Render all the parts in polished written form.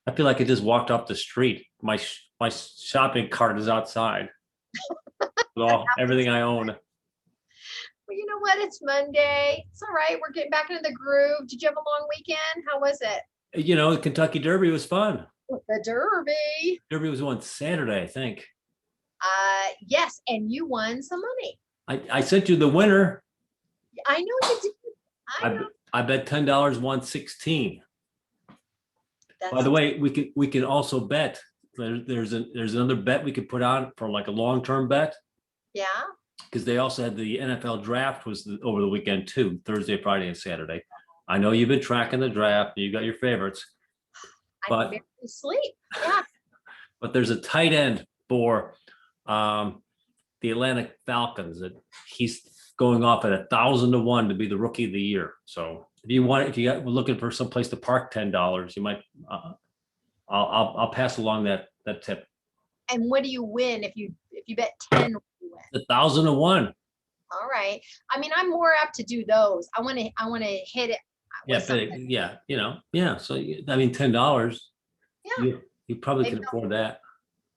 I feel like I just walked up the street. My shopping cart is outside with everything I own. Well, you know what? It's Monday. It's all right. We're getting back into the groove. Did you have a long weekend? How was it? The Kentucky Derby was fun. The Derby. Derby was on Saturday, I think. Yes, and you won some money. I sent you the winner. I know you did. I bet $10 won 16. By the way, we can also bet. There's another bet we could put on for like a long-term bet. Yeah. Because they also had the NFL draft over the weekend too, Thursday, Friday, and Saturday. I know you've been tracking the draft. You got your favorites. I barely sleep. Yeah. But there's a tight end for the Atlanta Falcons that he's going off at 1,000-1 to be the rookie of the year. So if you got looking for some place to park $10, you might. I'll pass along that tip. And what do you win if you bet 10? 1,000-1. All right. I mean, I'm more apt to do those. I want to hit it. Yeah, So I mean, $10. Yeah. You probably can afford that.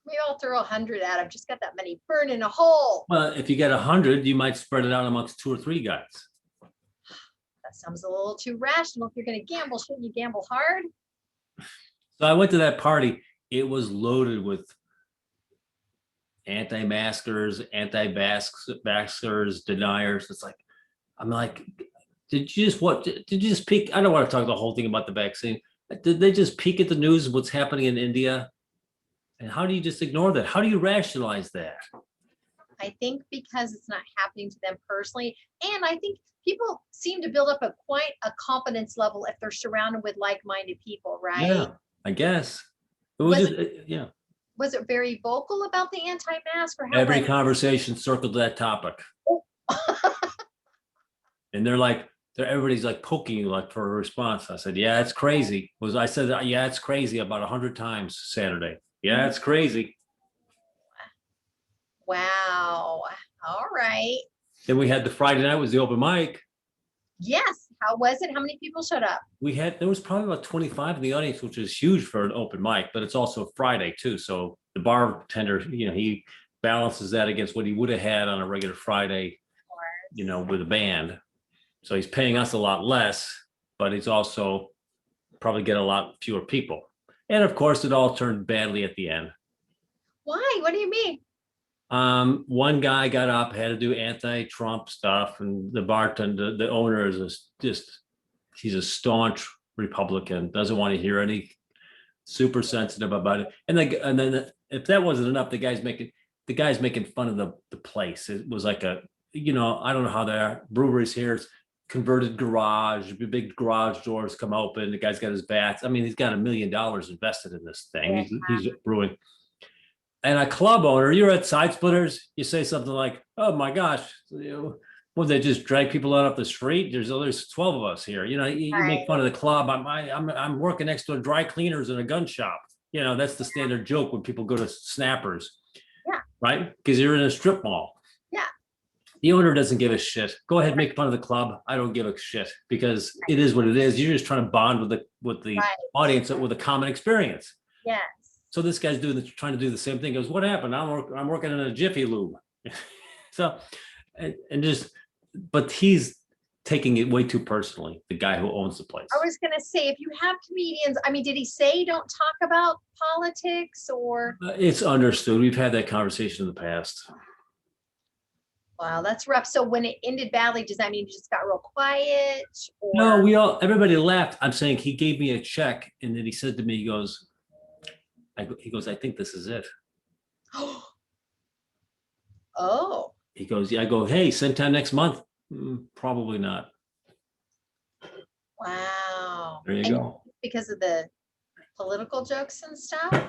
Maybe I'll throw 100 at. I've just got that money burning a hole. Well, if you get 100, you might spread it out amongst 2 or 3 guys. That sounds a little too rational. If you're going to gamble, shouldn't you gamble hard? So I went to that party. It was loaded with anti-maskers, anti-vaxxers, deniers. It's like, I'm like, did you just peek? I don't want to talk the whole thing about the vaccine. Did they just peek at the news of what's happening in India? And how do you just ignore that? How do you rationalize that? I think because it's not happening to them personally. And I think people seem to build up quite a confidence level if they're surrounded with like-minded people, right? Yeah, I guess. Was it very vocal about the anti-mask? Or every conversation circled that topic? Oh. And everybody's like poking you like for a response. I said, yeah, it's crazy. I said, yeah, it's crazy about 100 times Saturday. Yeah, it's crazy. Wow. All right. Then we had the Friday night was the open mic. Yes. How was it? How many people showed up? There was probably about 25 in the audience, which is huge for an open mic, but it's also Friday too. So the bartender, he balances that against what he would have had on a regular Friday, with a band. So he's paying us a lot less, but he's also probably get a lot fewer people. And of course, it all turned badly at the end. Why? What do you mean? One guy got up, had to do anti-Trump stuff, and the bartender, the owner is he's a staunch Republican, doesn't want to hear any, super sensitive about it. And then if that wasn't enough, the guy's making fun of the place. It was like I don't know how there are breweries here. It's converted garage, big garage doors come open. The guy's got his bats. I mean, he's got $1 million invested in this thing. He's brewing. And a club owner, you're at Side Splitters, you say something like, oh my gosh, well, they just drag people out off the street. There's 12 of us here. You make fun of the club. I'm working next to a dry cleaners in a gun shop. That's the standard joke when people go to Snappers. Yeah. Right? Because you're in a strip mall. Yeah. The owner doesn't give a shit. Go ahead, make fun of the club. I don't give a shit because it is what it is. You're just trying to bond with the audience with a common experience. Yes. So this guy's trying to do the same thing. He goes, what happened? I'm working in a Jiffy Lube. So, but he's taking it way too personally, the guy who owns the place. I was going to say, if you have comedians, I mean, did he say don't talk about politics or? It's understood. We've had that conversation in the past. Wow, that's rough. So when it ended badly, does that mean you just got real quiet? Or? No, everybody laughed. I'm saying he gave me a check and then he said to me, he goes, I think this is it. Oh. He goes, yeah. I go, hey, same time next month. Probably not. Wow. There you go. Because of the political jokes and stuff?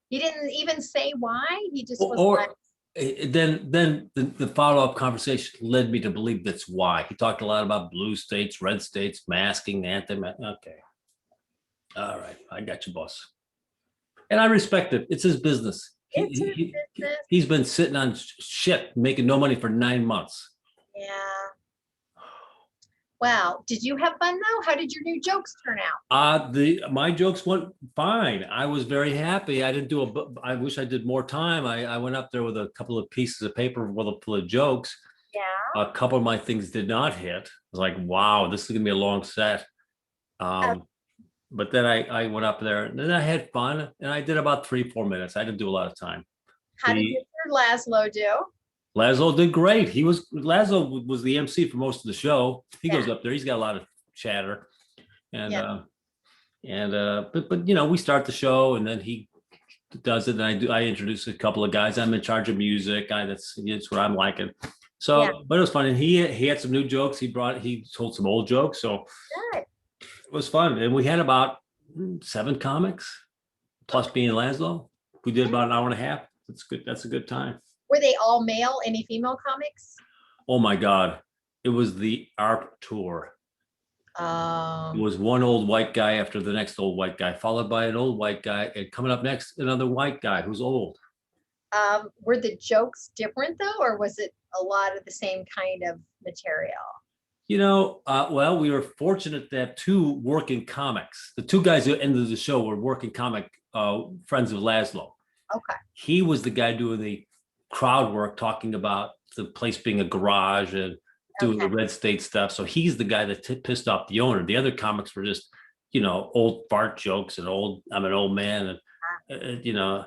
He didn't even say why? He just was then the follow-up conversation led me to believe that's why. He talked a lot about blue states, red states, masking, okay. All right, I got you, boss. And I respect it. It's his business. He's been sitting on shit, making no money for 9 months. Yeah. Wow. Did you have fun though? How did your new jokes turn out? My jokes went fine. I was very happy. I didn't do I wish I did more time. I went up there with a couple of pieces of paper full of jokes. Yeah. A couple of my things did not hit. I was like, wow, this is gonna be a long set. Uh, But then I went up there and then I had fun and I did about 3-4 minutes. I didn't do a lot of time. how did The Mr. Laszlo do? Laszlo did great. Laszlo was the MC for most of the show. He Yeah. goes up there. He's got a lot of chatter, and Yeah. but you know, we start the show and then he does it. And I introduce a couple of guys. I'm in charge of music. That's what I'm liking. So, Yeah. but it was fun. And he had some new jokes. He told some old jokes. So Good. it was fun. And we had about 7 comics plus being Laszlo. We did about an hour and a half. That's good. That's a good time. Were they all male? Any female comics? Oh my God. It was the ARP tour. It was one old white guy after the next old white guy, followed by an old white guy, and coming up next, another white guy who's old. Were the jokes different though, or was it a lot of the same kind of material? You know, well, we were fortunate that 2 working comics, the 2 guys at the end of the show were working comic friends of Laszlo. Okay. He was the guy doing the crowd work, talking about the place being a garage and doing the red state stuff. So he's the guy that pissed off the owner. The other comics were just, you know, old fart jokes and I'm an old man and, you know,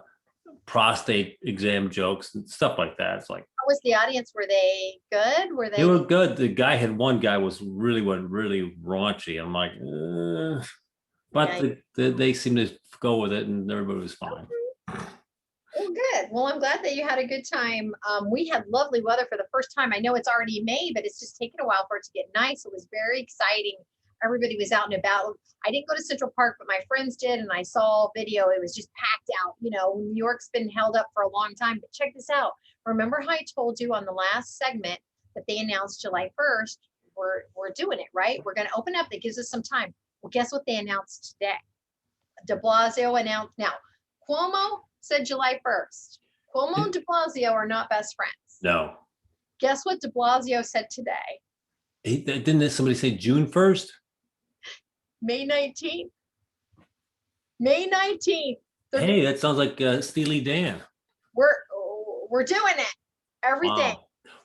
prostate exam jokes and stuff like that. It's like, How was the audience? Were they good? they were good. The guy had one guy went really raunchy. I'm like, but Yeah. they seemed to go with it and everybody was fine. Well, good. Well, I'm glad that you had a good time. We had lovely weather for the first time. I know it's already May, but it's just taken a while for it to get nice. It was very exciting. Everybody was out and about. I didn't go to Central Park, but my friends did, and I saw video. It was just packed out. You know, New York's been held up for a long time, but check this out. Remember how I told you on the last segment that they announced July 1st? We're doing it, right? We're going to open up. That gives us some time. Well, guess what they announced today? De Blasio announced. Now, Cuomo said July 1st. Cuomo and de Blasio are not best friends. No. Guess what de Blasio said today? Didn't somebody say June 1st? May 19th. May 19th. Hey, that sounds like Steely Dan. We're doing it. Everything.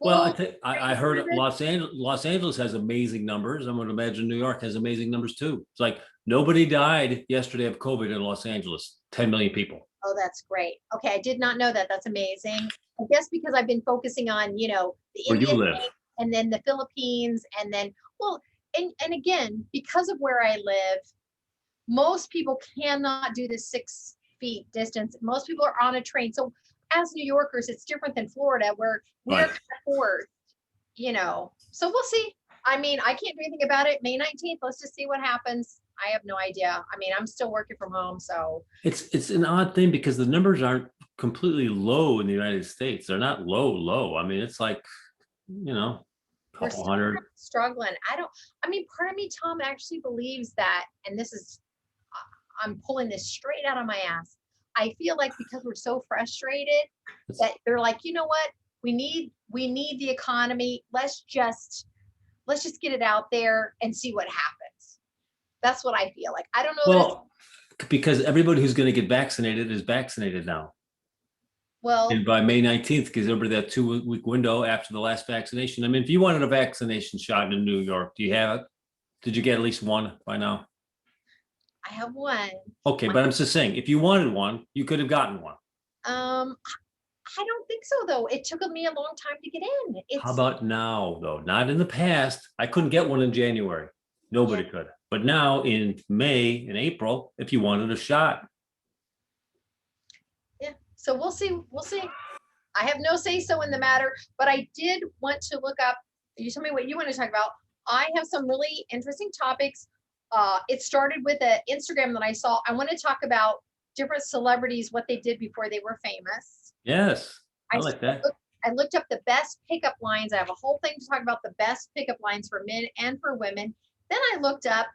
Wow. Well, I heard Los Angeles has amazing numbers. I'm going to imagine New York has amazing numbers too. It's like nobody died yesterday of COVID in Los Angeles. 10 million people. Oh, that's great. Okay, I did not know that. That's amazing. I guess because I've been focusing on, you know, the Where you Indian live. thing, and then the Philippines, and then, well, and again, because of where I live, most people cannot do the 6 feet distance. Most people are on a train. So as New Yorkers, it's different than Florida, where we're kind of forced, you know. So we'll see. I mean, I can't do anything about it. May 19th, let's just see what happens. I have no idea. I mean, I'm still working from home, so. It's an odd thing because the numbers aren't completely low in the United States. They're not low. I mean, it's like, you know, a couple hundred. Struggling. I mean, part of me, Tom, actually believes that, and this is, I'm pulling this straight out of my ass. I feel like because we're so frustrated that they're like, you know what? We need the economy. Let's just get it out there and see what happens. That's what I feel like. I don't know. Well, because everybody who's going to get vaccinated is vaccinated now. Well, and by May 19th, because over that 2-week window after the last vaccination. I mean, if you wanted a vaccination shot in New York, do you have it? Did you get at least one by now? I have one. Okay, but I'm just saying, if you wanted one, you could have gotten one. I don't think so, though. It took me a long time to get in. How about now, though? Not in the past. I couldn't get one in January. Nobody could. But now in May and April, if you wanted a shot. Yeah. So we'll see. We'll see. I have no say so in the matter, but I did want to look up. You tell me what you want to talk about. I have some really interesting topics. It started with an Instagram that I saw. I want to talk about different celebrities, what they did before they were famous. Yes, I like that. I looked up the best pickup lines. I have a whole thing to talk about the best pickup lines for men and for women. Then I looked up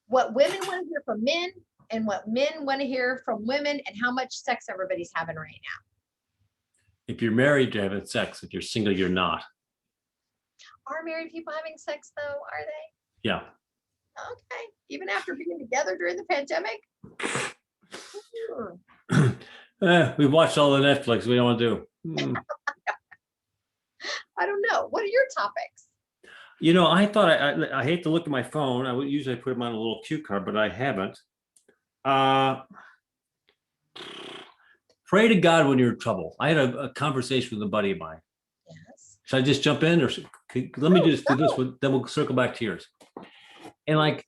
what women want to hear from men and what men want to hear from women and how much sex everybody's having right now. If you're married, you're having sex. If you're single, you're not. Are married people having sex though? Are they? Yeah. Okay. Even after being together during the pandemic? We've watched all the Netflix. We don't want to do. I don't know. What are your topics? I thought I hate to look at my phone. I would usually put them on a little cue card, but I haven't. Pray to God when you're in trouble. I had a conversation with a buddy of mine. Yes. Should I just jump in, or let me just do this one? Then we'll circle back to yours. And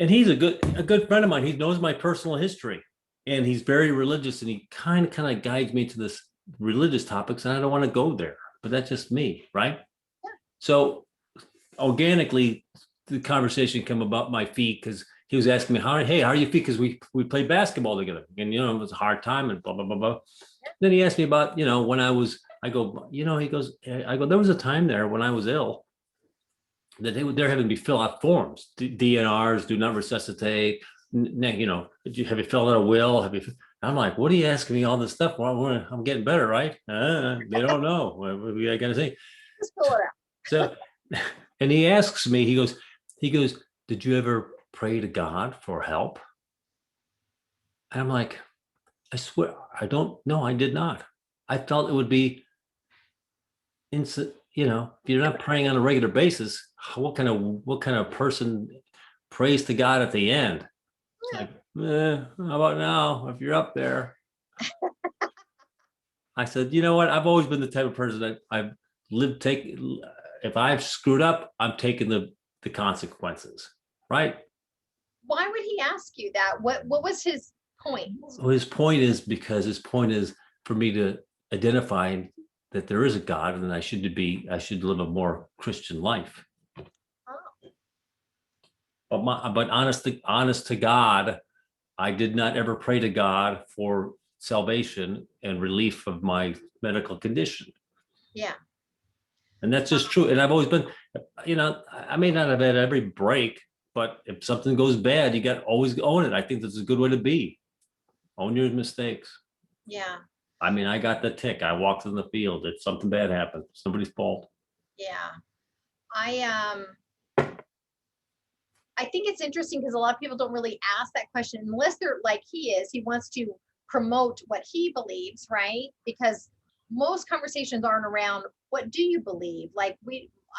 he's a good friend of mine. He knows my personal history, and he's very religious, and he kind of guides me to this religious topics, and I don't want to go there, but that's just me, right? Yeah. So organically, the conversation came about my feet because he was asking me, how are your feet? Because we played basketball together, and it was a hard time and blah blah blah blah. Yeah. Then he asked me about when I go, he goes, I go, there was a time there when I was ill that they're having me fill out forms, DNRs, do not resuscitate. Have you filled out a will? I'm like, what are you asking me all this stuff? Well, I'm getting better, right? They don't know. What I gotta say? Just fill it out. So, and he asks me, he goes, did you ever pray to God for help? And I'm like, I swear, I don't know. I did not. I felt it would be instant. If you're not praying on a regular basis, what kind of person prays to God at the end? It's like, how about now? If you're up there, I said, you know what? I've always been the type of person that I've lived. If I've screwed up, I'm taking the consequences, right? Why would he ask you that? What was his point? Well, his point is for me to identify that there is a God, and I should live a more Christian life. Oh. But honest to God, I did not ever pray to God for salvation and relief of my medical condition. Yeah. And that's just true. And I've always been, I may not have had every break, but if something goes bad, you got to always own it. I think that's a good way to be. Own your mistakes. Yeah. I mean, I got the tick. I walked in the field. If something bad happened, somebody's fault. Yeah. I think it's interesting because a lot of people don't really ask that question unless they're like he is. He wants to promote what he believes, right? Because most conversations aren't around what do you believe? I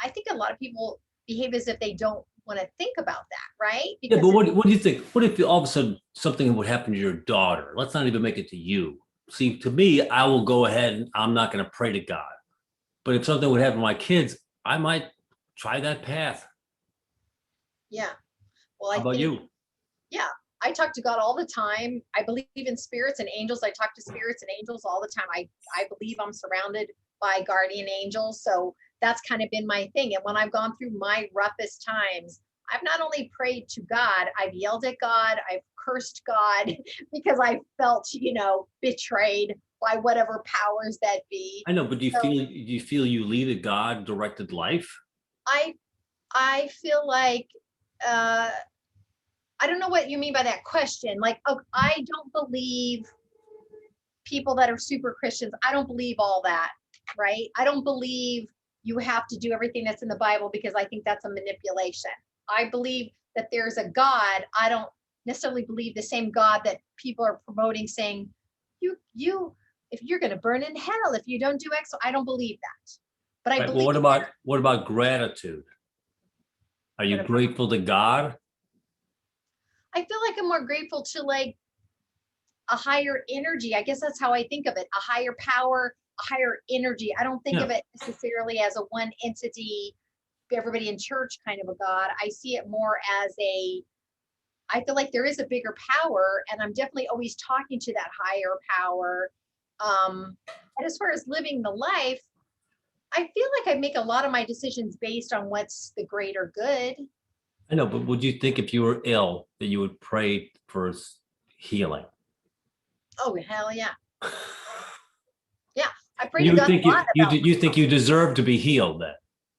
think a lot of people behave as if they don't want to think about that, right? Because but what do you think? What if all of a sudden something would happen to your daughter? Let's not even make it to you. See, to me, I will go ahead and I'm not going to pray to God. But if something would happen to my kids, I might try that path. Yeah. Well, how about you? Yeah. I talk to God all the time. I believe in spirits and angels. I talk to spirits and angels all the time. I believe I'm surrounded by guardian angels. So that's kind of been my thing. And when I've gone through my roughest times, I've not only prayed to God, I've yelled at God, I've cursed God because I felt, betrayed by whatever powers that be. I know, but do you feel you lead a God-directed life? I feel like I don't know what you mean by that question. Like, I don't believe people that are super Christians. I don't believe all that, right? I don't believe you have to do everything that's in the Bible because I think that's a manipulation. I believe that there's a God. I don't necessarily believe the same God that people are promoting, saying, if you're going to burn in hell if you don't do X. I don't believe that. But I believe. Well, what about gratitude? Are you grateful to God? I feel like I'm more grateful to like a higher energy. I guess that's how I think of it. A higher power, a higher energy. I don't think of it necessarily as a one entity, everybody in church kind of a God. I see it more as I feel like there is a bigger power, and I'm definitely always talking to that higher power. And as far as living the life, I feel like I make a lot of my decisions based on what's the greater good. I know, but would you think if you were ill that you would pray for healing? Oh, hell yeah. Yeah, I pray you to God think a lot about you think you deserve to be healed then?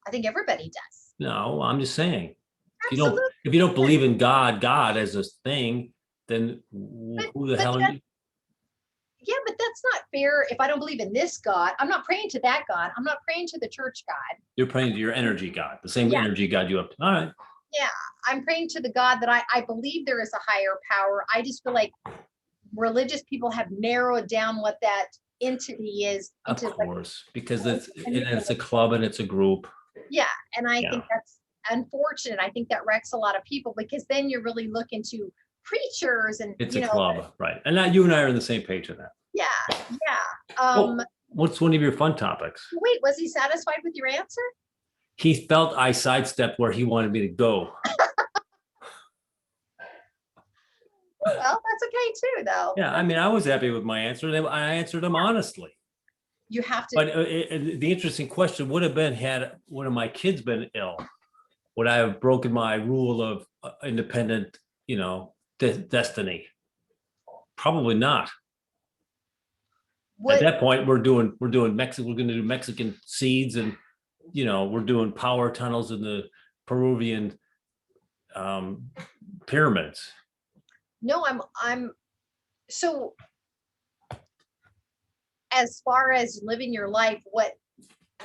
I think everybody does. No, I'm just saying. Absolutely. If you don't believe in God as a thing, then who the hell are you? Yeah, but that's not fair. If I don't believe in this God, I'm not praying to that God. I'm not praying to the church God. You're praying to your energy God, the same Yeah. energy God you up. All right. Yeah, I'm praying to the God that I believe there is a higher power. I just feel like religious people have narrowed down what that entity is Of into like, course, because it's a club and it's a group. yeah, and I Yeah. think that's unfortunate. I think that wrecks a lot of people because then you're really looking to preachers and It's a club, right? And now you and I are on the same page on that. yeah, yeah. Oh, what's one of your fun topics? Wait, was he satisfied with your answer? He felt I sidestepped where he wanted me to go. Well, that's okay too, though. Yeah, I mean, I was happy with my answer, and I answered him honestly. You have to. But the interesting question would have been, had one of my kids been ill, would I have broken my rule of independent, destiny? Probably not. At that point, we're doing Mexico. We're going to do Mexican seeds, and we're doing power tunnels in the Peruvian pyramids. No, I'm so as far as living your life, what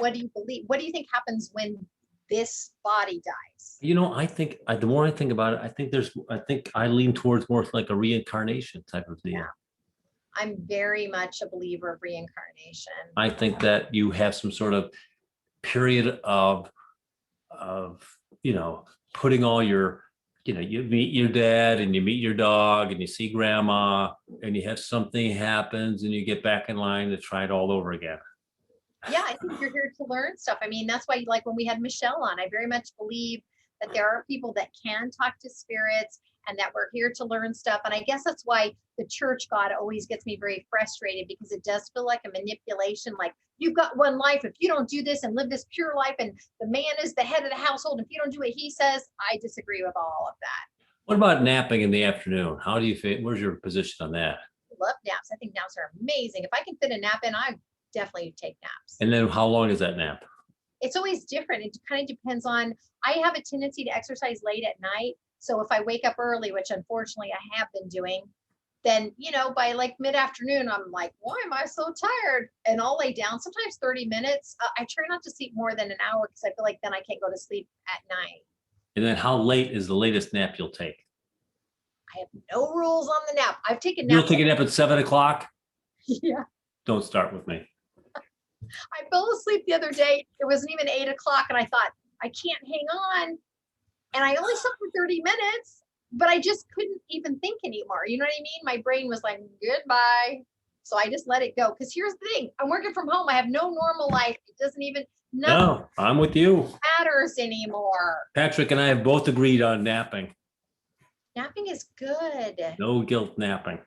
do you believe? What do you think happens when this body dies? I think the more I think about it, I think I lean towards more like a reincarnation type of deal. Yeah. I'm very much a believer of reincarnation. I think that you have some sort of period of putting all your, you meet your dad and you meet your dog and you see grandma and you have something happens and you get back in line to try it all over again. Yeah, I think you're here to learn stuff. I mean, that's why, like when we had Michelle on, I very much believe that there are people that can talk to spirits and that we're here to learn stuff. And I guess that's why the church God always gets me very frustrated, because it does feel like a manipulation. Like, you've got one life. If you don't do this and live this pure life, and the man is the head of the household, if you don't do what he says, I disagree with all of that. What about napping in the afternoon? How do you feel? Where's your position on that? I love naps. I think naps are amazing. If I can fit a nap in, I definitely take naps. And then how long is that nap? It's always different. It kind of depends on, I have a tendency to exercise late at night. So if I wake up early, which unfortunately I have been doing, then, by like mid-afternoon, I'm like, why am I so tired? And I'll lay down, sometimes 30 minutes. I try not to sleep more than an hour because I feel like then I can't go to sleep at night. And then how late is the latest nap you'll take? I have no rules on the nap. I've taken naps. You'll take a nap at 7:00? Yeah. Don't start with me. I fell asleep the other day. It wasn't even 8:00 and I thought, I can't hang on. And I only slept for 30 minutes, but I just couldn't even think anymore. You know what I mean? My brain was like, goodbye. So I just let it go. Because here's the thing. I'm working from home. I have no normal life. It doesn't even, nothing No, I'm with you. matters anymore. Patrick and I have both agreed on napping. Napping is good. No guilt napping.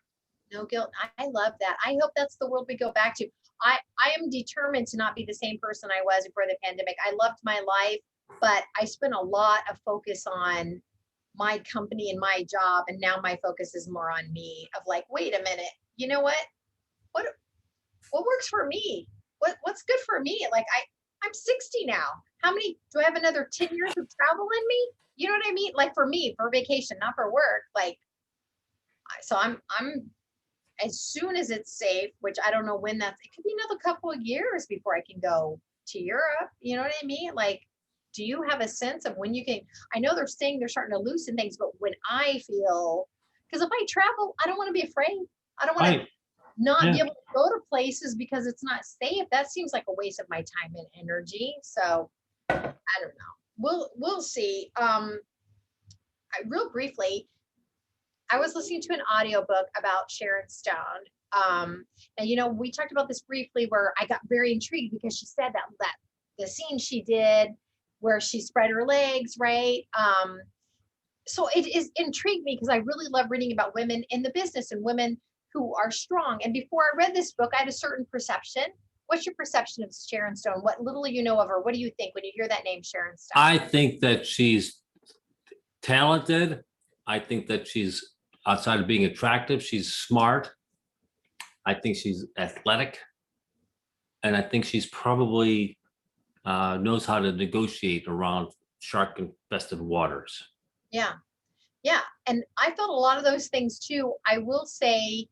No guilt. I love that. I hope that's the world we go back to. I am determined to not be the same person I was before the pandemic. I loved my life, but I spent a lot of focus on my company and my job. And now my focus is more on me, of like, wait a minute, you know what? What works for me? What's good for me? Like I'm 60 now. How many, do I have another 10 years of travel in me? You know what I mean? Like for me, for vacation, not for work. Like, so I'm as soon as it's safe, which I don't know when it could be another couple of years before I can go to Europe. You know what I mean? Like, do you have a sense of when you can? I know they're saying they're starting to loosen things, but when I feel, because if I travel, I don't want to be afraid. I don't want to be able to go to places because it's not safe. That seems like a waste of my time and energy. So I don't know. We'll see. Real briefly, I was listening to an audiobook about Sharon Stone. And we talked about this briefly, where I got very intrigued because she said that the scene she did where she spread her legs, right? So it is intrigued me because I really love reading about women in the business and women who are strong. And before I read this book, I had a certain perception. What's your perception of Sharon Stone? What little you know of her? What do you think when you hear that name, Sharon Stone? I think that she's talented. I think that she's, outside of being attractive, she's smart. I think she's athletic. And I think she's probably knows how to negotiate around shark-infested waters. Yeah. Yeah. And I felt a lot of those things too. I will say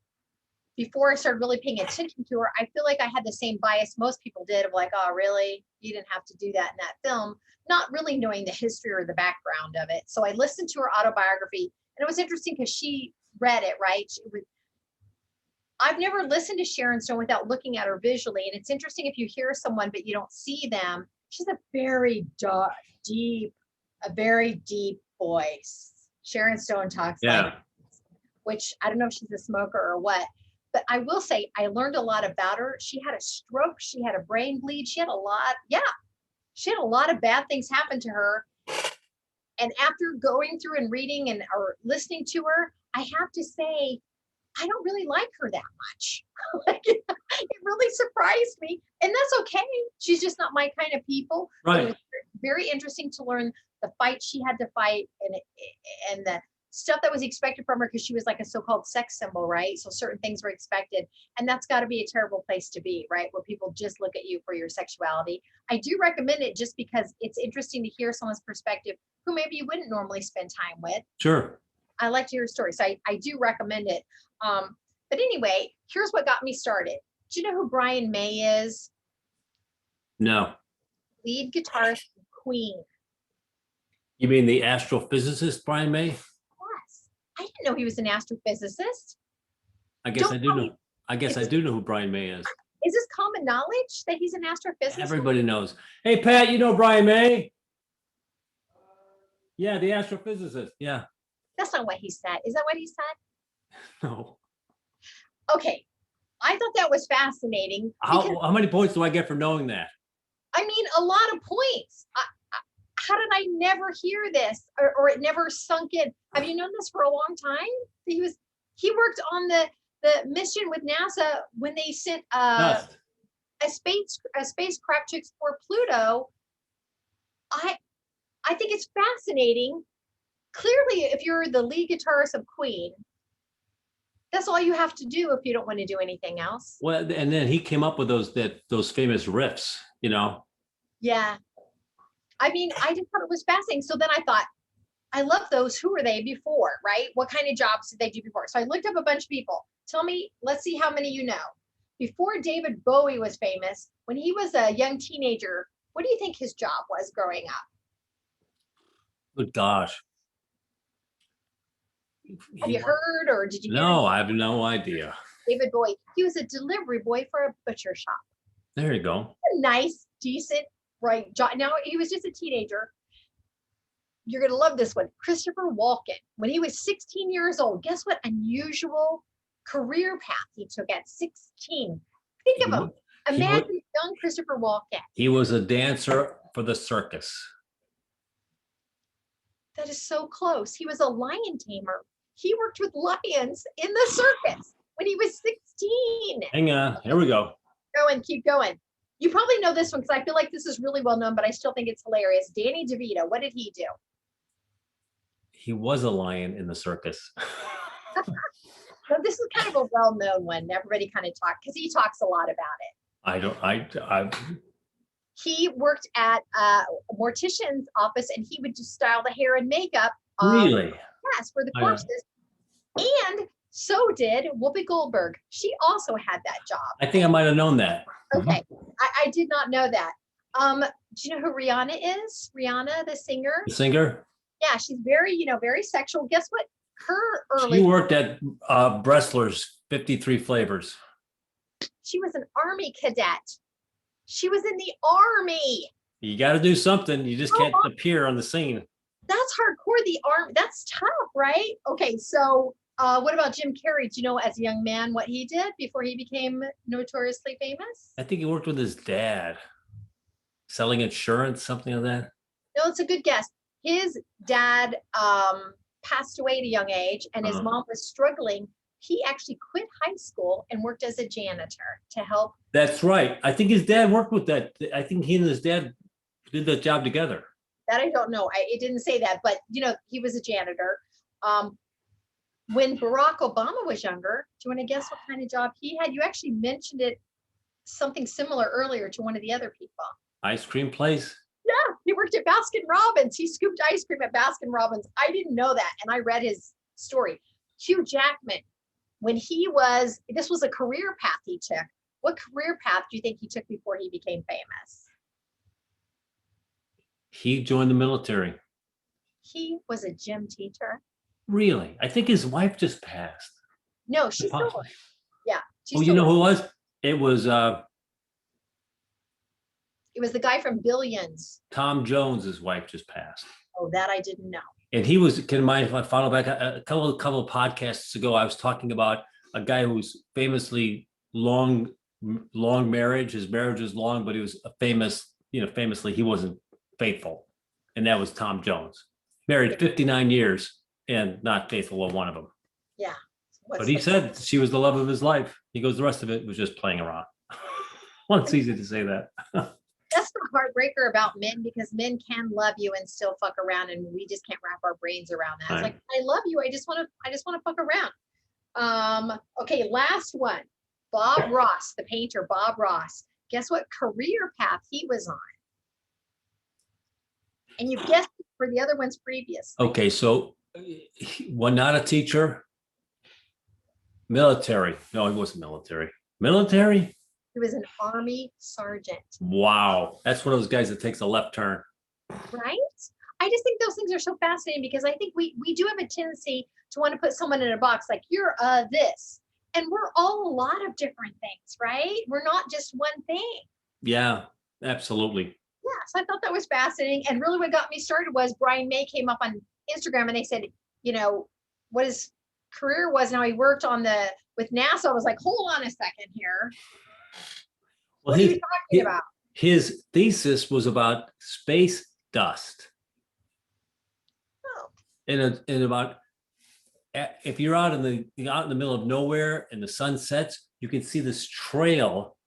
before I started really paying attention to her, I feel like I had the same bias most people did of like, oh, really? You didn't have to do that in that film, not really knowing the history or the background of it. So I listened to her autobiography, and it was interesting because she read it, right? I've never listened to Sharon Stone without looking at her visually. And it's interesting if you hear someone, but you don't see them. She's a very very deep voice. Sharon Stone talks like, which I don't know if she's a smoker or what, but I will say I learned a lot about her. She had a stroke. She had a brain bleed. She had a lot of bad things happen to her. And after going through and reading and or listening to her, I have to say, I don't really like her that much. Like, it really surprised me. And that's okay. She's just not my kind of people. Right. It was very interesting to learn the fight she had to fight and the stuff that was expected from her because she was like a so-called sex symbol, right? So certain things were expected. And that's got to be a terrible place to be, right? Where people just look at you for your sexuality. I do recommend it just because it's interesting to hear someone's perspective who maybe you wouldn't normally spend time with. Sure. I like to hear stories. So I do recommend it. But anyway, here's what got me started. Do you know who Brian May is? No. Lead guitarist of Queen. You mean the astrophysicist Brian May? Yes. I didn't know he was an astrophysicist. I guess I do know. I guess I do know who Brian May is. Is this common knowledge that he's an astrophysicist? Everybody knows. Hey, Pat, you know Brian May? Yeah, the astrophysicist. Yeah. That's not what he said. Is that what he said? No. Okay. I thought that was fascinating. How many points do I get for knowing that? I mean, a lot of points. How did I never hear this or it never sunk in? Have you known this for a long time? He worked on the mission with NASA when they sent a spacecraft to explore Pluto. I think it's fascinating. Clearly, if you're the lead guitarist of Queen, that's all you have to do if you don't want to do anything else. Well, and then he came up with those famous riffs, you know. Yeah. I mean, I just thought it was fascinating. So then I thought, I love those. Who were they before, right? What kind of jobs did they do before? So I looked up a bunch of people. Tell me, let's see how many you know. Before David Bowie was famous, when he was a young teenager, what do you think his job was growing up? Good gosh. Have you heard or did you hear? No, I have no idea. David Bowie. He was a delivery boy for a butcher shop. There you go. A nice, decent, right job. Now he was just a teenager. You're going to love this one. Christopher Walken. When he was 16 years old, guess what unusual career path he took at 16? Think of him. Imagine young Christopher Walken. He was a dancer for the circus. That is so close. He was a lion tamer. He worked with lions in the circus when he was 16. Hang on. Here we go. Keep going. You probably know this one because I feel like this is really well known, but I still think it's hilarious. Danny DeVito. What did he do? He was a lion in the circus. So this is kind of a well-known one. Everybody kind of talks because he talks a lot about it. He worked at a mortician's office and he would just style the hair and makeup. Really? Yes, for the corpses. And so did Whoopi Goldberg. She also had that job. I think I might have known that. Okay. I did not know that. Do you know who Rihanna is? Rihanna, the singer? The singer? Yeah, she's very, very sexual. Guess what? She worked at Bressler's 53 Flavors. She was an Army cadet. She was in the Army. You got to do something. You just can't appear on the scene. That's hardcore. The Army. That's tough, right? Okay, so what about Jim Carrey? Do you know, as a young man, what he did before he became notoriously famous? I think he worked with his dad, selling insurance, something like that. No, it's a good guess. His dad passed away at a young age, and his mom was struggling. He actually quit high school and worked as a janitor to help. That's right. I think his dad worked with that. I think he and his dad did that job together. That I don't know. It didn't say that, but he was a janitor. When Barack Obama was younger, do you want to guess what kind of job he had? You actually mentioned it, something similar earlier to one of the other people. Ice cream place? Yeah, he worked at Baskin Robbins. He scooped ice cream at Baskin Robbins. I didn't know that, and I read his story. Hugh Jackman. when this was a career path he took. What career path do you think he took before he became famous? He joined the military. He was a gym teacher. Really? I think his wife just passed. No, she's still, yeah. Oh, you know who it was? It was it was the guy from Billions. Tom Jones. His wife just passed. Oh, that I didn't know. And he was, can mind if I follow back a couple of podcasts ago, I was talking about a guy who's famously long marriage. His marriage was long, but he was a famously, he wasn't faithful. And that was Tom Jones. Married 59 yeyears and not faithful to one of them. Yeah. But he said she was the love of his life. He goes, the rest of it was just playing around. Well, it's easy to say that. That's the heartbreaker about men, because men can love you and still fuck around, and we just can't wrap our brains around that. It's like, I love you. I just want to fuck around. Okay, last one. Bob Ross, the painter, Bob Ross. Guess what career path he was on? And you guessed it for the other ones previous. Okay, so not a teacher. Military. No, he wasn't military. Military? He was an Army sergeant. Wow. That's one of those guys that takes a left turn. Right? I just think those things are so fascinating, because I think we do have a tendency to want to put someone in a box like, you're this. And we're all a lot of different things, right? We're not just one thing. Yeah, absolutely. Yeah, so I thought that was fascinating. And really what got me started was Brian May came up on Instagram and they said, what his career was and how he worked with NASA. I was like, hold on a second here. Well, what are you talking about? His thesis was about space dust. Oh. And about, if you're out in the middle of nowhere and the sun sets, you can see this trail,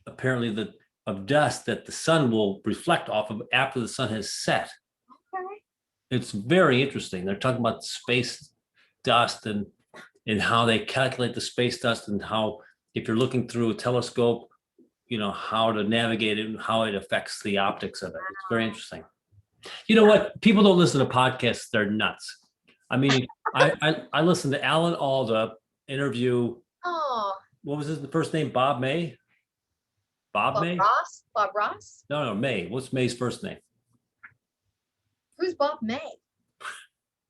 apparently of dust that the sun will reflect off of after the sun has set. Okay. It's very interesting. They're talking about space dust and how they calculate the space dust, and how, if you're looking through a telescope, how to navigate it and how it affects the optics of it. It's very interesting. You know what? People don't listen to podcasts. They're nuts. I mean, I listened to Alan Alda interview. Oh. What was his first name? Bob May? Bob May? Ross? Bob Ross? No, May. What's May's first name? Who's Bob May?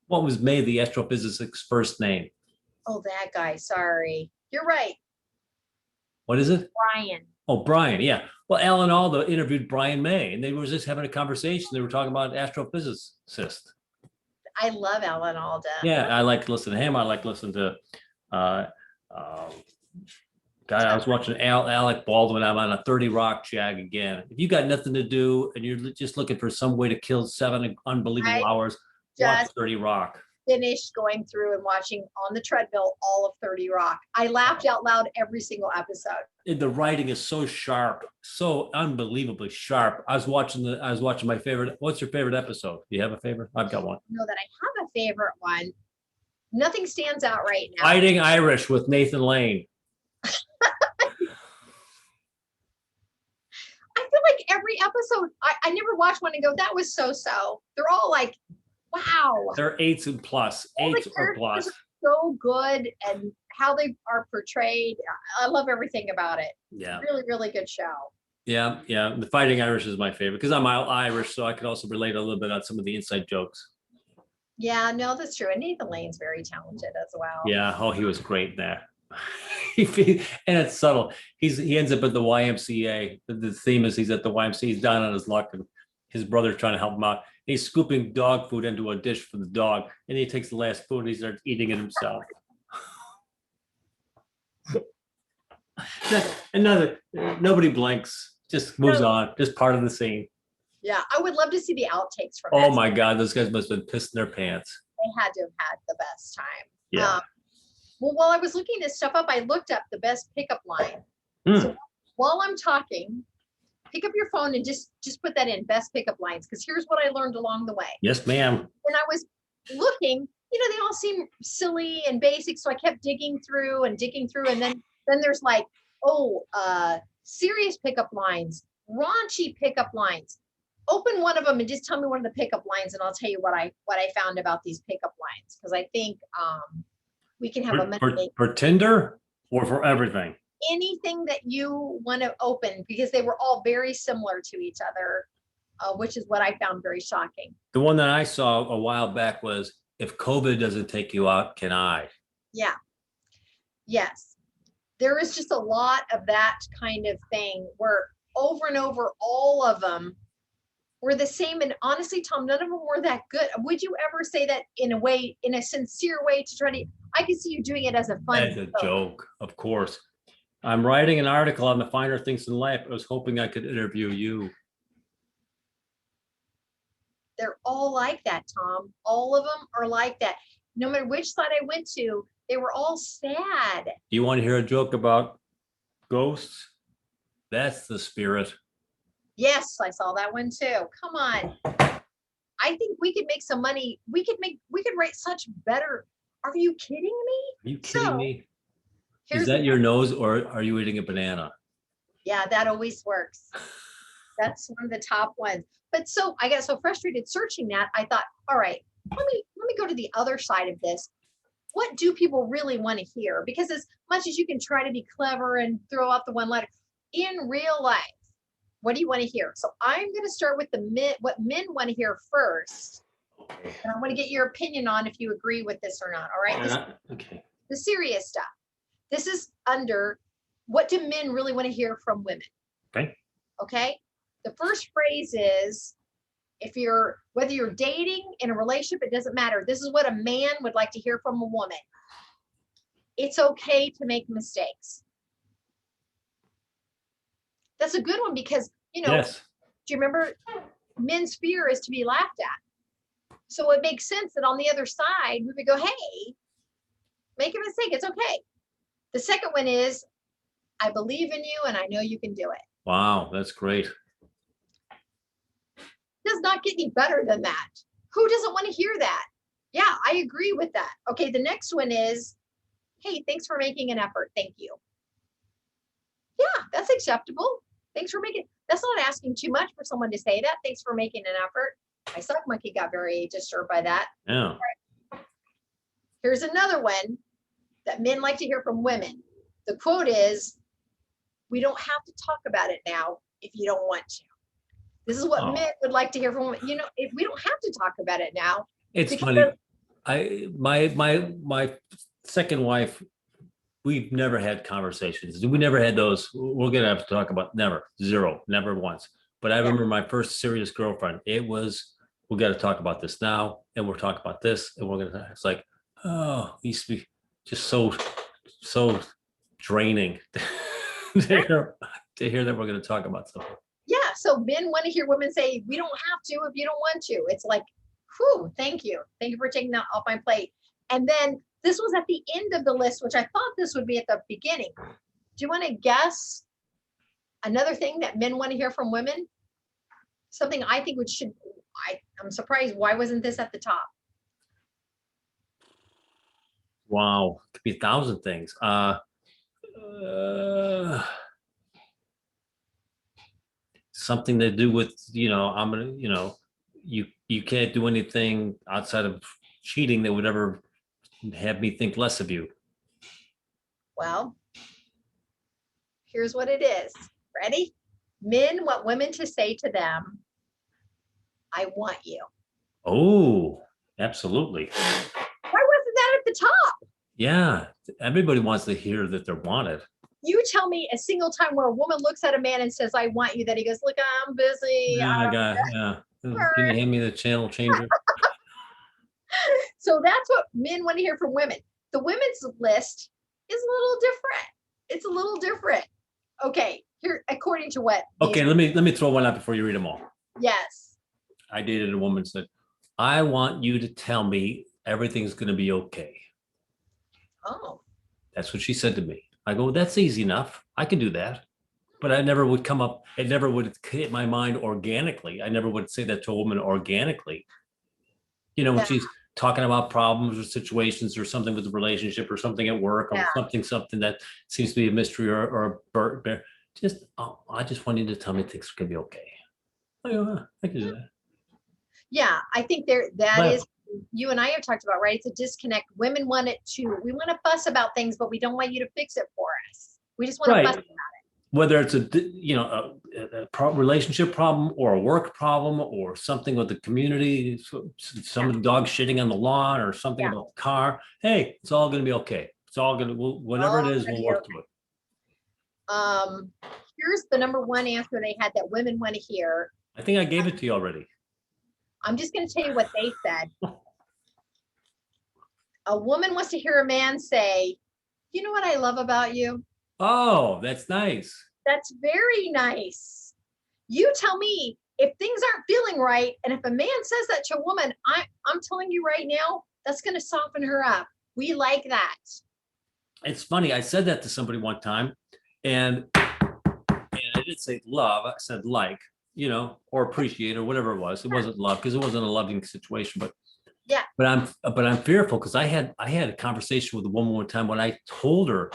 What was May, the astrophysicist's first name? Oh, that guy. Sorry. You're right. What is it? Brian. Oh, Brian. Yeah. Well, Alan Alda interviewed Brian May, and they were just having a conversation. They were talking about astrophysicist. I love Alan Alda. Yeah, I like to listen to him. I like to listen to I was watching Alec Baldwin. I'm on a 30 Rock jag again. If you got nothing to do and you're just looking for some way to kill 7 unbelievable hours, watch 30 Rock. Finished going through and watching on the treadmill all of 30 Rock. I laughed out loud every single episode. The writing is so sharp, so unbelievably sharp. I was watching my favorite. What's your favorite episode? Do you have a favorite? I've got one. I know that I have a favorite one. Nothing stands out right now. Fighting Irish with Nathan Lane. I feel like every episode, I never watch one and go, that was so. They're all like, wow. They're 8s and plus. 8s or plus. So good, and how they are portrayed. I love everything about it. Yeah. Really, really good show. Yeah. The Fighting Irish is my favorite because I'm Irish, so I could also relate a little bit on some of the inside jokes. Yeah, no, that's true. And Nathan Lane's very talented as well. Yeah. Oh, he was great there. And it's subtle. He ends up at the YMCA. The theme is he's at the YMCA. He's down on his luck, and his brother's trying to help him out. He's scooping dog food into a dish for the dog, and he takes the last food and he starts eating it himself. Nobody blinks, just moves on, just part of the scene. Yeah, I would love to see the outtakes from Oh my God, those guys must have been pissing their pants. They had to have had the best time. Yeah. Well, while I was looking this stuff up, I looked up the best pickup line. So while I'm talking, pick up your phone and just put that in, best pickup lines, because here's what I learned along the way. Yes, ma'am. When I was looking, they all seem silly and basic, so I kept digging through, and then there's like, serious pickup lines, raunchy pickup lines. Open one of them and just tell me one of the pickup lines, and I'll tell you what I found about these pickup lines, because I think We can have a money making. For Tinder or for everything? Anything that you want to open, because they were all very similar to each other, which is what I found very shocking. The one that I saw a while back was, if COVID doesn't take you out, can I? Yeah. Yes. There is just a lot of that kind of thing where over and over, all of them were the same. And honestly, Tom, none of them were that good. Would you ever say that in a way, in a sincere way, to try to, I can see you doing it as a fun As a joke, of course. I'm writing an article on the finer things in life. I was hoping I could interview you. They're all like that, Tom. All of them are like that. No matter which side I went to, they were all sad. Do you want to hear a joke about ghosts? That's the spirit. Yes, I saw that one too. Come on. I think we could make some money. We could write such better. Are you kidding me? Are you kidding me? Here's Is that your nose, or are you eating a banana? Yeah, that always works. That's one of the top ones. But so I got so frustrated searching that, I thought, all right, let me go to the other side of this. What do people really want to hear? Because as much as you can try to be clever and throw out the one letter, in real life, what do you want to hear? So I'm going to start with what men want to hear first. Okay. And I want to get your opinion on if you agree with this or not. All right. Okay. The serious stuff. This is under what do men really want to hear from women? Okay. Okay. The first phrase is, whether you're dating, in a relationship, it doesn't matter. This is what a man would like to hear from a woman. It's okay to make mistakes. That's a good one because, Yes. do you remember men's fear is to be laughed at? So it makes sense that on the other side, we would go, hey, make a mistake. It's okay. The second one is, I believe in you and I know you can do it. Wow, that's great. Does not get any better than that. Who doesn't want to hear that? Yeah, I agree with that. Okay, the next one is, hey, thanks for making an effort. Thank you. Yeah, that's acceptable. That's not asking too much for someone to say that. Thanks for making an effort. My sock monkey got very disturbed by that. Yeah. Right. Here's another one that men like to hear from women. The quote is, we don't have to talk about it now if you don't want to. This is what men would like to hear from women. If we don't have to talk about it now. It's funny. My second wife, we've never had conversations. We never had those. We're gonna have to talk about zero, never once. But I remember my first serious girlfriend. It was, we got to talk about this now, and we'll talk about this, and we're gonna. It's like, oh, it used to be just so draining to hear that we're gonna talk about something. Yeah, so men want to hear women say, we don't have to if you don't want to. It's like, whew, thank you. Thank you for taking that off my plate. And then this was at the end of the list, which I thought this would be at the beginning. Do you want to guess another thing that men want to hear from women? Something I think I'm surprised. Why wasn't this at the top? Wow, it could be 1,000 things. Something to do with, I'm gonna, you can't do anything outside of cheating that would ever have me think less of you. Well, here's what it is. Ready? Men want women to say to them, I want you. Oh, absolutely. Why wasn't that at the top? Yeah, everybody wants to hear that they're wanted. You tell me a single time where a woman looks at a man and says, I want you, that he goes, look, I'm busy. Yeah. Can you hand me the channel changer? So that's what men want to hear from women. The women's list is a little different. It's a little different. Okay, here, according to what? Okay, let me throw one out before you read them all. Yes. I dated a woman who said, I want you to tell me everything's going to be okay. Oh. That's what she said to me. I go, that's easy enough. I can do that. But I never would come up. It never would hit my mind organically. I never would say that to a woman organically. When she's talking about problems or situations or something with the relationship or something at work or something that seems to be a mystery or a burden. I just want you to tell me things are going to be okay. I can do that. Yeah, I think that is you and I have talked about, right? It's a disconnect. Women want it to, we want to fuss about things, but we don't want you to fix it for us. We just want to fuss Right. about it. Whether it's relationship problem or a work problem or something with the community, some dog shitting on the lawn or something Yeah. about the car. Hey, it's all going to be okay. It's all going to, whatever it is, we'll work through it. Here's the number one answer they had that women want to hear. I think I gave it to you already. I'm just going to tell you what they said. A woman wants to hear a man say, you know what I love about you? Oh, that's nice. That's very nice. You tell me if things aren't feeling right. And if a man says that to a woman, I'm telling you right now, that's going to soften her up. We like that. It's funny. I said that to somebody one time, and I didn't say love. I said like, or appreciate or whatever it was. It wasn't love because it wasn't a loving situation, but yeah. But I'm fearful because I had a conversation with a woman one time when I told her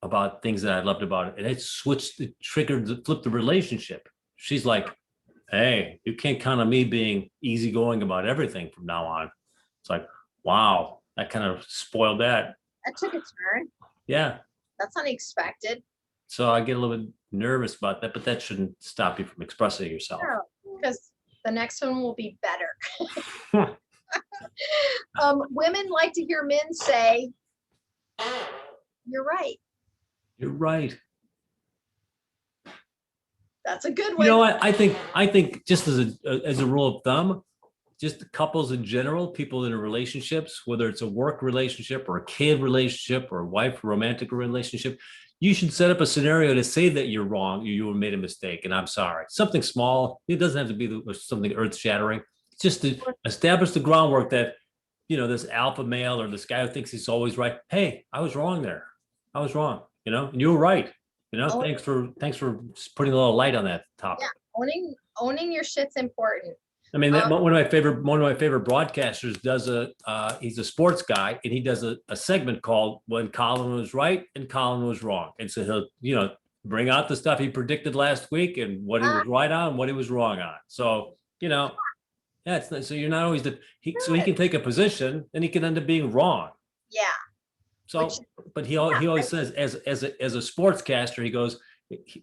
about things that I loved about it, and it flipped the relationship. She's like, "Hey, you can't count on me being easygoing about everything from now on." It's like, wow, that kind of spoiled that. That took a turn. Yeah. That's unexpected. So I get a little bit nervous about that, but that shouldn't stop you from expressing yourself. No, because the next one will be better. Women like to hear men say, "You're right." You're right. That's a good one. You know what? I think just as a rule of thumb, just couples in general, people in relationships, whether it's a work relationship or a kid relationship or a wife romantic relationship, you should set up a scenario to say that you're wrong, you made a mistake, and I'm sorry. Something small. It doesn't have to be something earth-shattering. It's just to establish the groundwork that, this alpha male or this guy who thinks he's always right. Hey, I was wrong there. I was wrong. And you were right. Thanks for putting a little light on that topic. Yeah, owning your shit's important. I mean, one of my favorite broadcasters does he's a sports guy, and he does a segment called "When Colin Was Right and Colin Was Wrong," and so he'll bring out the stuff he predicted last week and what he was right on and what he was wrong on. So so you're not always so he can take a position and he can end up being wrong. Yeah. So, but he always says as a sportscaster, he goes,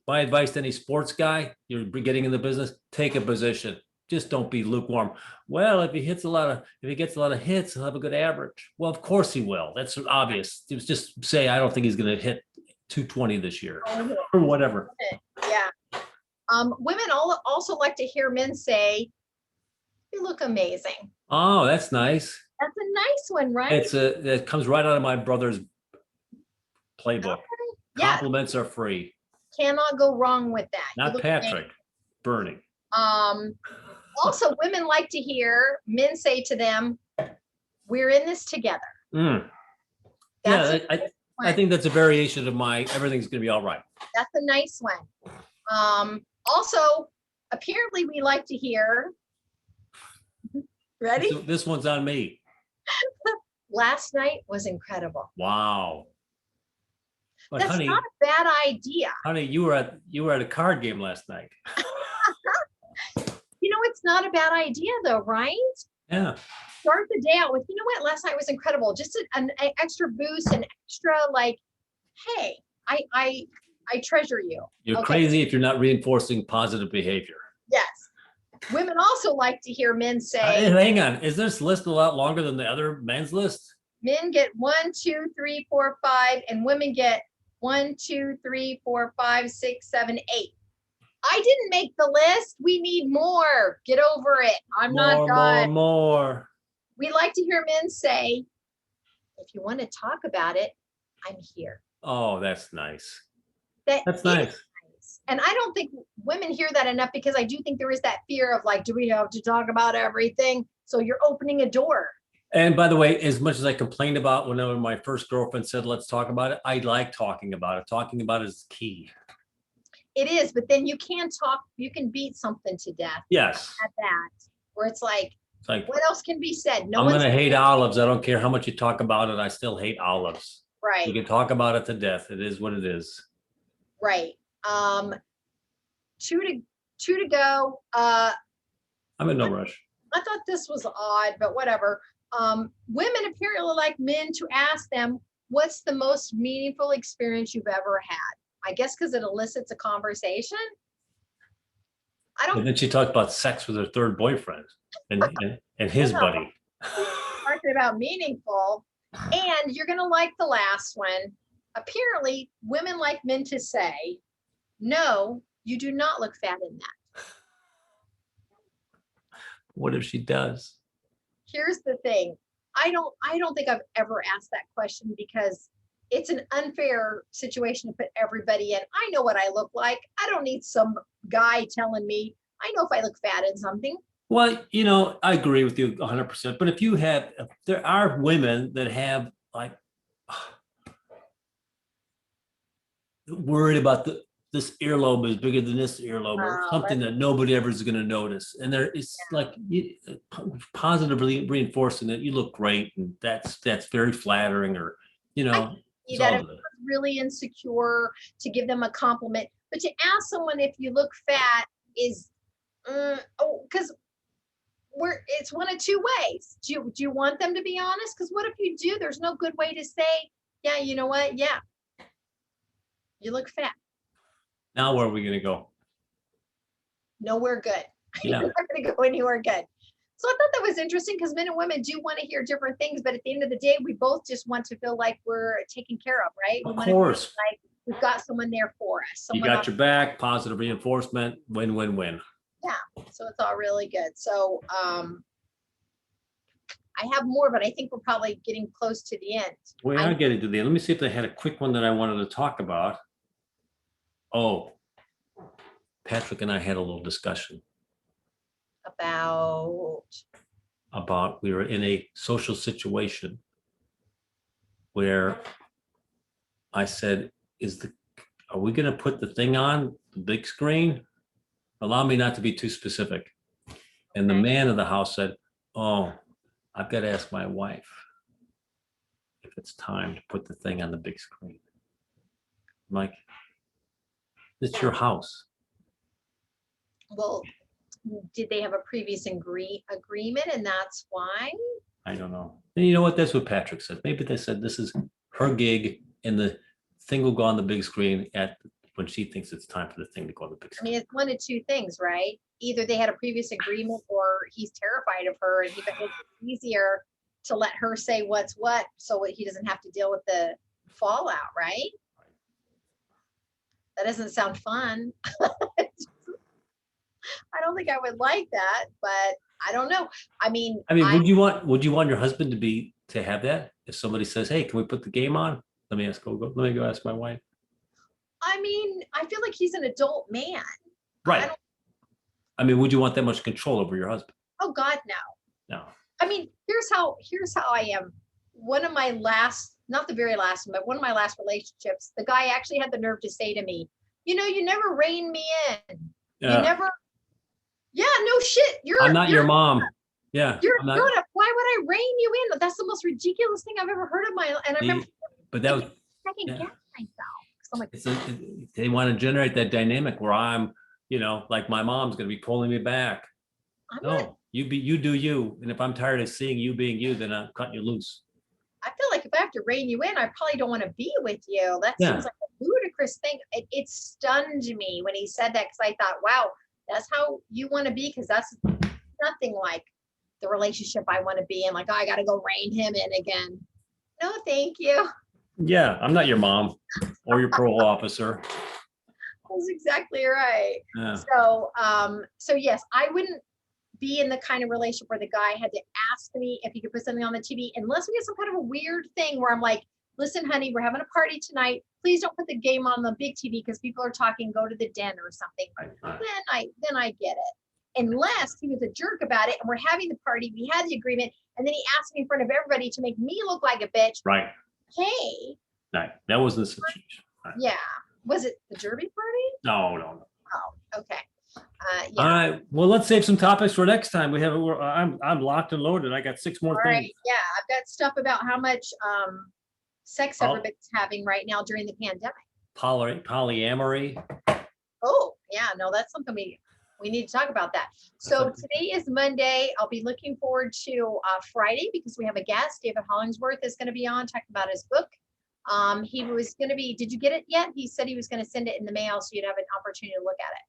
my advice to any sports guy, you're getting in the business, take a position. Just don't be lukewarm. Well, if he gets a lot of hits, he'll have a good average. Well, of course he will. That's obvious. Just say, I don't think he's going to hit 220 this year or whatever. Yeah. Women also like to hear men say, "You look amazing." Oh, that's nice. That's a nice one, right? It comes right out of my brother's playbook. Okay. Yeah. Compliments are free. Cannot go wrong with that. Not Patrick. Bernie. Also, women like to hear men say to them, "We're in this together." Yeah, I think that's a variation of my everything's going to be all right. That's a nice one. Also, apparently we like to hear, ready? This one's on me. Last night was incredible. Wow. But that's honey, not a bad idea. Honey, you were at a card game last night. It's not a bad idea though, right? Yeah. Start the day out with, what, last night was incredible. Just an extra boost, an extra hey, I treasure you. You're crazy if you're not reinforcing positive behavior. Yes. Women also like to hear men say, hang on, is this list a lot longer than the other men's list? Men get 1, 2, 3, 4, 5, and women get 1, 2, 3, 4, 5, 6, 7, 8. I didn't make the list. We need more. Get over it. I'm not God. More. We like to hear men say, "If you want to talk about it, I'm here." Oh, that's nice. That's nice. And I don't think women hear that enough, because I do think there is that fear of do we have to talk about everything? So you're opening a door. And by the way, as much as I complained about when my first girlfriend said, "Let's talk about it," I like talking about it. Talking about it is key. It is, but then you can beat something to death. Yes. At that, where it's like, what else can be said? I'm going to hate olives. I don't care how much you talk about it. I still hate olives. Right. You can talk about it to death. It is what it is. Right. 2 to go. I'm in no rush. I thought this was odd, but whatever. women apparently like men to ask them, what's the most meaningful experience you've ever had? I guess because it elicits a conversation. I don't. And then she talked about sex with her third boyfriend and his buddy. Talking about meaningful, and you're gonna like the last one. Apparently, women like men to say, "No, you do not look fat in that." What if she does? Here's the thing. I don't think I've ever asked that question because it's an unfair situation to put everybody in. I know what I look like. I don't need some guy telling me. I know if I look fat in something. Well, I agree with you 100%. But if there are women that have like worried about this earlobe is bigger than this earlobe or something that nobody ever is going to notice. And it's like positively reinforcing that you look great. And that's very flattering, or, That if really insecure, to give them a compliment. But to ask someone if you look fat is, because it's one of two ways. Do you want them to be honest? Because what if you do? There's no good way to say, yeah, you know what? Yeah, you look fat. Now where are we going to go? Nowhere good. Yeah. You're not going to go anywhere good. So I thought that was interesting because men and women do want to hear different things, but at the end of the day, we both just want to feel like we're taken care of, right? Of course. Like we've got someone there for us. You got your back, positive reinforcement, win, win, win. Yeah. So it's all really good. So I have more, but I think we're probably getting close to the end. We are getting to the end. Let me see if they had a quick one that I wanted to talk about. Oh, Patrick and I had a little discussion about we were in a social situation where I said, are we going to put the thing on the big screen? Allow me not to be too specific. And the man of the house said, oh, I've got to ask my wife if it's time to put the thing on the big screen. I'm like, it's your house. Well, did they have a previous agreement and that's why? I don't know. And you know what? That's what Patrick said. Maybe they said this is her gig and the thing will go on the big screen when she thinks it's time for the thing to go on the big screen. I mean, it's one of two things, right? Either they had a previous agreement or he's terrified of her and he thought it's easier to let her say what's what so he doesn't have to deal with the fallout, right? That doesn't sound fun. I don't think I would like that, but I don't know. I mean, would you want your husband to have that? If somebody says, hey, can we put the game on? Let me go ask my wife. I mean, I feel like he's an adult man. Right. Would you want that much control over your husband? Oh God, no. No. I mean, here's how I am. One of my last, not the very last one, but one of my last relationships, the guy actually had the nerve to say to me, you never rein me in. You never. Yeah, no shit. I'm not your mom. Yeah. You're a grown up. Why would I rein you in? That's the most ridiculous thing I've ever heard of my life. And I remember second guess myself. I'm like, they want to generate that dynamic where I'm, like my mom's going to be pulling me back. You do you. And if I'm tired of seeing you being you, then I'm cutting you loose. I feel like if I have to rein you in, I probably don't want to be with you. That seems like a ludicrous thing. It stunned me when he said that because I thought, wow, that's how you want to be, because that's nothing like the relationship I want to be in. Like, I got to go rein him in again. No, thank you. Yeah, I'm not your mom or your parole officer. That's exactly right. Yeah. So yes, I wouldn't be in the kind of relationship where the guy had to ask me if he could put something on the TV, unless we get some kind of a weird thing where I'm like, listen, honey, we're having a party tonight. Please don't put the game on the big TV because people are talking, go to the den or something. Right. Then I get it. Unless he was a jerk about it and we're having the party, we had the agreement, and then he asked me in front of everybody to make me look like a bitch. Right. Hey. Right. That wasn't the situation. Right. Yeah. Was it the derby party? No. Oh, okay. Yeah. All right. Well, let's save some topics for next time. I'm locked and loaded. I got 6 more things. Right. Yeah. I've got stuff about how much sex everybody's having right now during the pandemic. Polyamory. Oh, yeah. No, that's something we We need to talk about that. So today is Monday. I'll be looking forward to Friday because we have a guest. David Hollingsworth is going to be on talking about his book. He was going to be, did you get it yet? He said he was going to send it in the mail so you'd have an opportunity to look at it.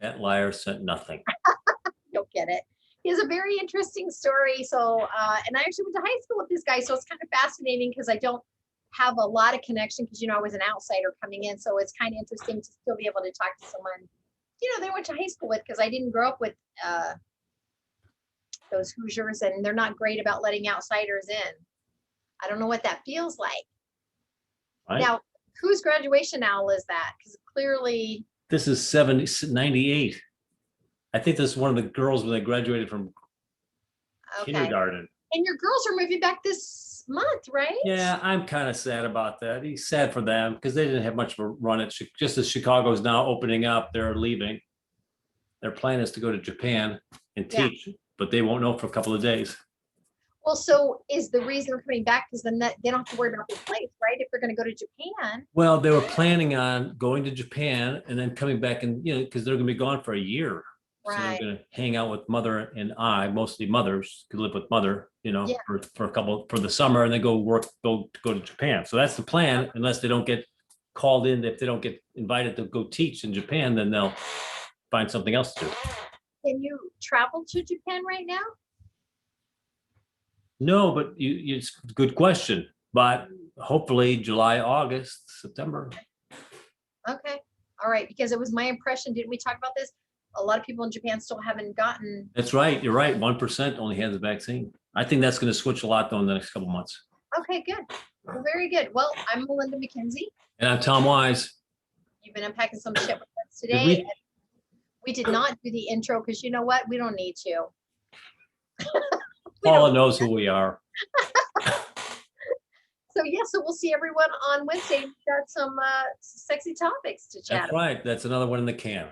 That liar sent nothing. You'll get it. He has a very interesting story. So, and I actually went to high school with this guy. So it's kind of fascinating because I don't have a lot of connection because, you know, I was an outsider coming in. So it's kind of interesting to still be able to talk to someone, you know, they went to high school with, because I didn't grow up with those Hoosiers, and they're not great about letting outsiders in. I don't know what that feels like. Right. Now, whose graduation owl is that? Because clearly. This is 98. I think this is one of the girls when they graduated from kindergarten. And your girls are moving back this month, right? Yeah, I'm kind of sad about that. He's sad for them because they didn't have much of a run at, just as Chicago's now opening up, they're leaving. Their plan is to go to Japan and teach, but they won't know for a couple of days. Well, so is the reason they're coming back because then they don't have to worry about their place, right? If they're going to go to Japan. Well, they were planning on going to Japan and then coming back, and you know, because they're going to be gone for a year. Right. So they're going to hang out with mother and I, mostly mothers, could live with mother, you know, for the summer, and then go to Japan. So that's the plan, unless they don't get called in. If they don't get invited to go teach in Japan, then they'll find something else to do. Can you travel to Japan right now? No, but it's a good question. But hopefully July, August, September. Okay. All right. Because it was my impression, didn't we talk about this? A lot of people in Japan still haven't gotten. That's right. You're right. 1% only has the vaccine. I think that's going to switch a lot though in the next couple of months. Okay, good. Well, very good. Well, I'm Melinda McKinsey. And I'm Tom Wise. You've been unpacking some shit with us today. We did not do the intro because you know what? We don't need to. Paula knows who we are. So so we'll see everyone on Wednesday. We've got some sexy topics to chat about. That's right. That's another one in the can.